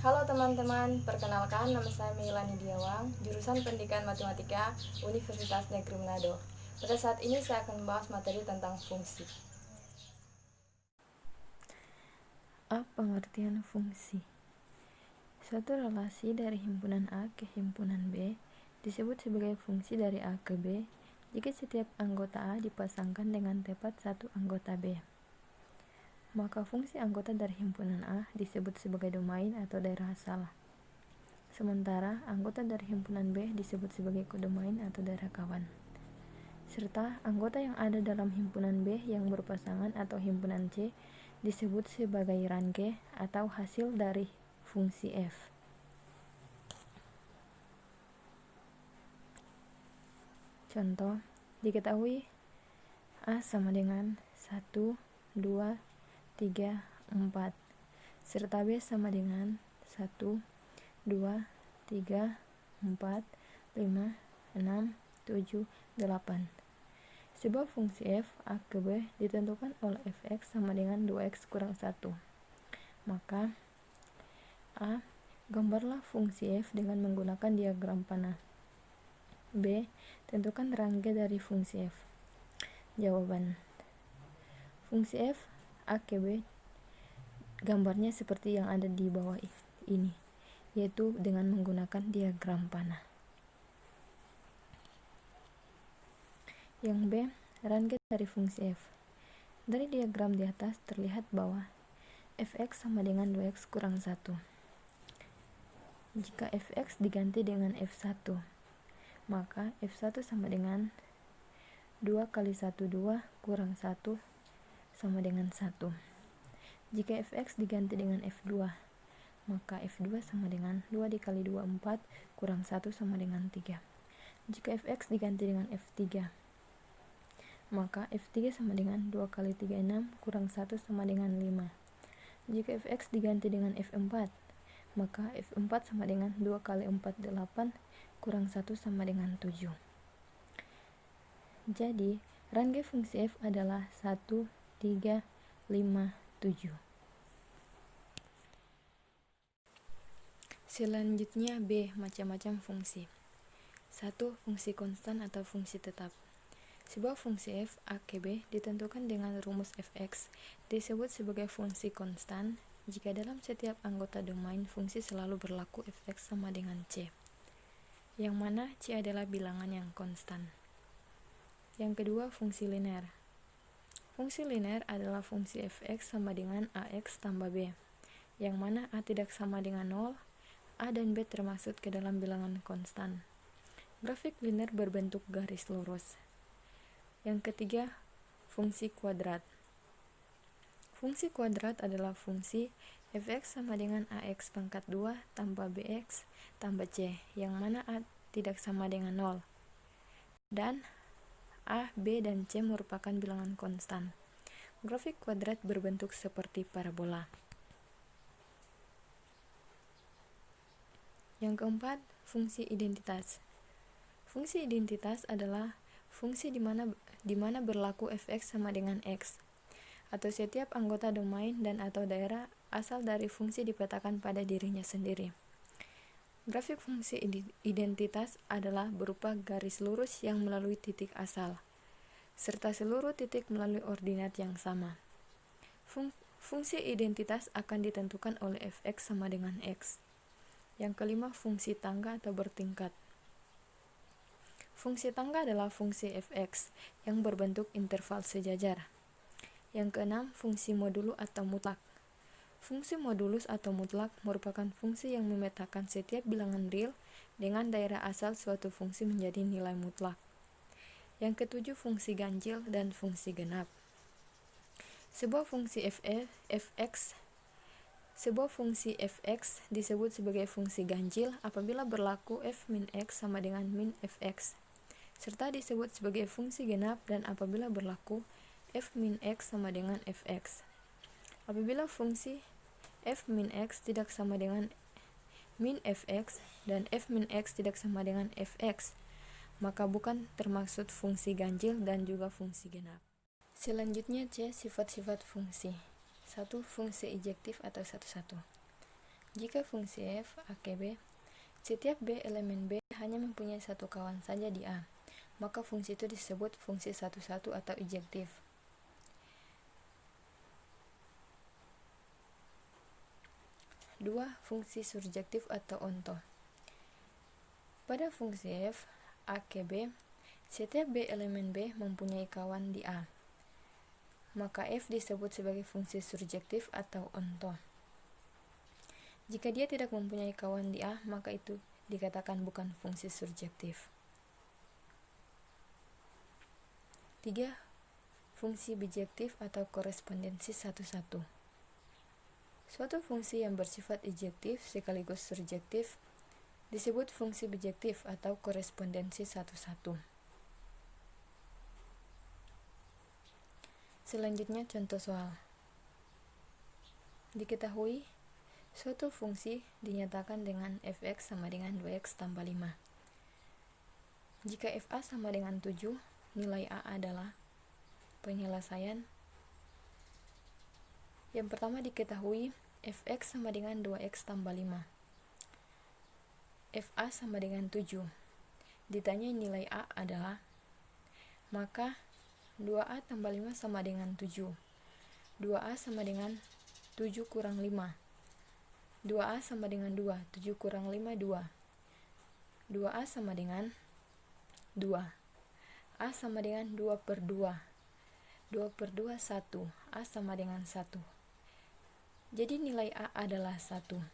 Halo teman-teman, perkenalkan nama saya Meilani Diawang, jurusan Pendidikan Matematika Universitas Negeri Manado. Pada saat ini saya akan membahas materi tentang fungsi. A. Pengertian fungsi. Suatu relasi dari himpunan A ke himpunan B disebut sebagai fungsi dari A ke B jika setiap anggota A dipasangkan dengan tepat satu anggota B. Maka fungsi anggota dari himpunan A disebut sebagai domain atau daerah asal. Sementara anggota dari himpunan B disebut sebagai kodomain atau daerah kawan. Serta anggota yang ada dalam himpunan B yang berpasangan atau himpunan C disebut sebagai ranke atau hasil dari fungsi F. Contoh, diketahui A sama dengan 1, 2, 3, 4, serta B sama dengan 1, 2, 3, 4, 5, 6, 7, 8. Sebuah fungsi f A ke B ditentukan oleh fx sama dengan 2x kurang 1. Maka A. Gambarlah fungsi f dengan menggunakan diagram panah. B. Tentukan range dari fungsi f. Jawaban: fungsi f A ke B gambarnya seperti yang ada di bawah ini, yaitu dengan menggunakan diagram panah. Yang B. Range dari fungsi f. Dari diagram di atas terlihat bahwa fx sama dengan 2x kurang 1. Jika fx diganti dengan f1, maka f1 sama dengan 2 kali 1, 2 kurang 1 sama dengan 1. Jika fx diganti dengan f2, maka f2 sama dengan 2 dikali 2, 4 kurang 1 sama dengan 3. Jika fx diganti dengan f3, maka f3 sama dengan 2 kali 3, 6 kurang 1 sama dengan 5. Jika fx diganti dengan f4, maka f4 sama dengan 2 kali 4, 8 kurang 1 sama dengan 7. Jadi, range fungsi f adalah 1, 3, 5, 7. Selanjutnya B. Macam-macam fungsi. 1. Fungsi konstan atau fungsi tetap. Sebuah fungsi f A ke B ditentukan dengan rumus fx disebut sebagai fungsi konstan jika dalam setiap anggota domain fungsi selalu berlaku fx sama dengan c, yang mana c adalah bilangan yang konstan. Yang kedua, fungsi linear. Fungsi linear adalah fungsi fx sama dengan ax tambah b, yang mana a tidak sama dengan 0, a dan b termasuk ke dalam bilangan konstan. Grafik linear berbentuk garis lurus. Yang ketiga, fungsi kuadrat. Fungsi kuadrat adalah fungsi fx sama dengan ax pangkat 2 tambah bx tambah c, yang mana a tidak sama dengan 0, dan a, b, dan c merupakan bilangan konstan. Grafik kuadrat berbentuk seperti parabola. Yang keempat, fungsi identitas. Fungsi identitas adalah fungsi di mana berlaku fx sama dengan x, atau setiap anggota domain dan atau daerah asal dari fungsi dipetakan pada dirinya sendiri. Grafik fungsi identitas adalah berupa garis lurus yang melalui titik asal, serta seluruh titik melalui ordinat yang sama. Fungsi identitas akan ditentukan oleh fx sama dengan x. Yang kelima, fungsi tangga atau bertingkat. Fungsi tangga adalah fungsi fx yang berbentuk interval sejajar. Yang keenam, fungsi modulo atau mutlak. Fungsi modulus atau mutlak merupakan fungsi yang memetakan setiap bilangan real dengan daerah asal suatu fungsi menjadi nilai mutlak. Yang ketujuh, fungsi ganjil dan fungsi genap. Sebuah fungsi fx disebut sebagai fungsi ganjil apabila berlaku f min x sama dengan min fx, serta disebut sebagai fungsi genap dan apabila berlaku f min x sama dengan fx. Apabila fungsi f min x tidak sama dengan min fx dan f min x tidak sama dengan fx, maka bukan termaksud fungsi ganjil dan juga fungsi genap. Selanjutnya C. Sifat-sifat fungsi. 1. Fungsi injektif atau satu-satu. Jika fungsi f AKB, setiap b elemen b hanya mempunyai satu kawan saja di A, maka fungsi itu disebut fungsi satu-satu atau ijektif. Dua, fungsi surjektif atau onto. Pada fungsi f AKB, setiap b elemen b mempunyai kawan di A, maka f disebut sebagai fungsi surjektif atau onto. Jika dia tidak mempunyai kawan di A, maka itu dikatakan bukan fungsi surjektif. 3. Fungsi bijektif atau korespondensi satu-satu. Suatu fungsi yang bersifat ijektif sekaligus surjektif disebut fungsi bijektif atau korespondensi satu-satu. Selanjutnya contoh soal. Diketahui suatu fungsi dinyatakan dengan fx sama dengan 2x tambah 5. Jika fa sama dengan 7, nilai a adalah penyelesaian. Yang pertama diketahui fx sama dengan 2x tambah 5. Fa sama dengan 7. Ditanya nilai a adalah, maka 2a tambah 5 sama dengan 7. 2a sama dengan 7 kurang 5. 2a sama dengan 2, 7 kurang 5, 2. 2a sama dengan 2. A sama dengan 2 per 2. 2 per 2, 1. A sama dengan 1. Jadi nilai A adalah 1.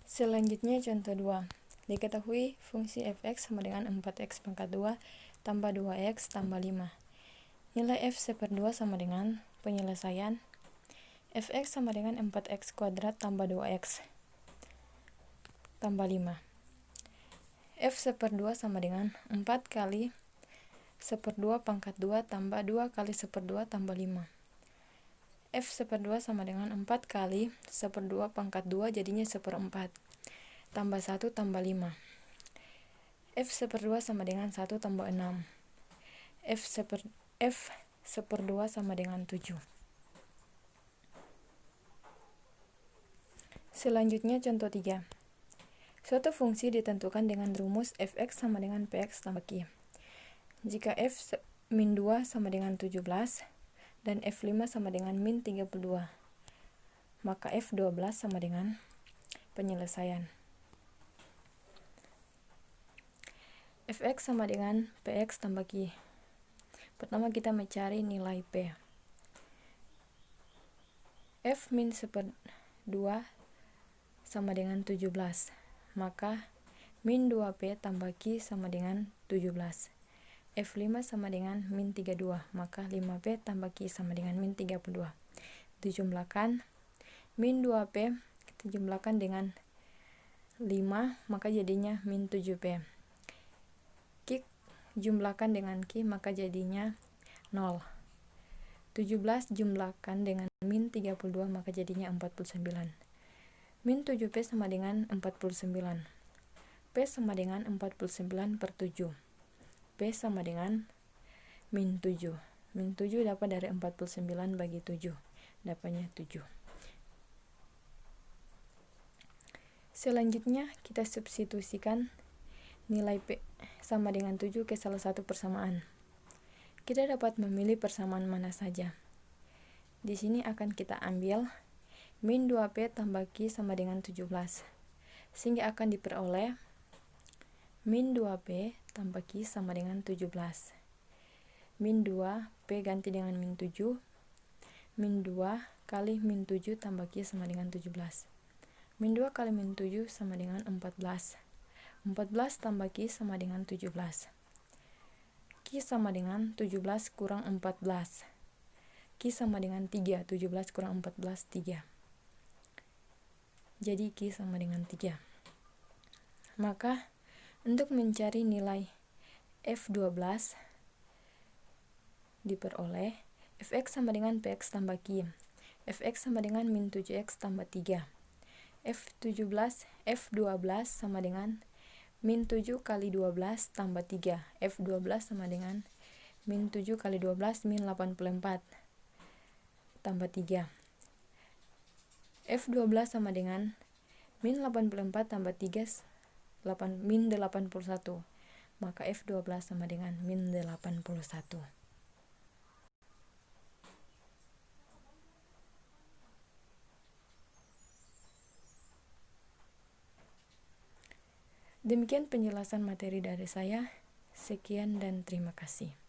Selanjutnya contoh 2. Diketahui fungsi fx sama dengan 4x pangkat 2 tambah 2x tambah 5. Nilai f seper 2 sama dengan penyelesaian fx sama dengan 4x kuadrat tambah 2x tambah 5. F seper 2 sama dengan 4 kali seper 2 pangkat 2 tambah 2 kali seper 2 tambah 5. F seper 2 sama dengan 4 kali seper 2 pangkat 2 jadinya seper 4 tambah 1 tambah 5. F seper 2 sama dengan 1 tambah 6. F seper 2 sama dengan 7. Selanjutnya contoh 3. Suatu fungsi ditentukan dengan rumus fx sama dengan px tambah q. Jika f min 2 sama dengan 17 dan f5 sama dengan min 32, maka f12 sama dengan penyelesaian. Fx sama dengan px tambah q. Pertama kita mencari nilai p. F min seper 2 sama dengan 17, maka min 2p tambah q sama dengan 17. F5 sama dengan min 32, maka 5p tambah q sama dengan min 32. Dijumlahkan min 2p kita jumlahkan dengan 5, maka jadinya min 7p. Q jumlahkan dengan q, maka jadinya 0. 17 jumlahkan dengan min 32, maka jadinya 49. Min 7p sama dengan 49. P sama dengan 49 per 7. P sama dengan min 7. Min 7 dapat dari 49 bagi 7. Dapatnya 7. Selanjutnya kita substitusikan nilai P sama dengan 7 ke salah satu persamaan. Kita dapat memilih persamaan mana saja. Di sini akan kita ambil min 2p tambah q sama dengan 17, sehingga akan diperoleh min 2p tambah q sama dengan 17. Min 2p ganti dengan min 7, min 2 kali min 7 tambah q sama dengan 17. Min 2 kali min 7 sama dengan 14. 14 tambah q sama dengan 17. Q sama dengan 17 kurang 14. Q sama dengan 3. 17 kurang 14, 3. Jadi Q sama dengan 3. Maka untuk mencari nilai F12 diperoleh Fx sama dengan Px tambah Q. Fx sama dengan min 7x tambah 3. F12 sama dengan min 7 kali 12 tambah 3. F12 sama dengan min 7 kali 12 min 84 tambah 3. F12 sama dengan min 84 tambah 3 min 81. Maka F12 sama dengan min 81. Demikian penjelasan materi dari saya. Sekian dan terima kasih.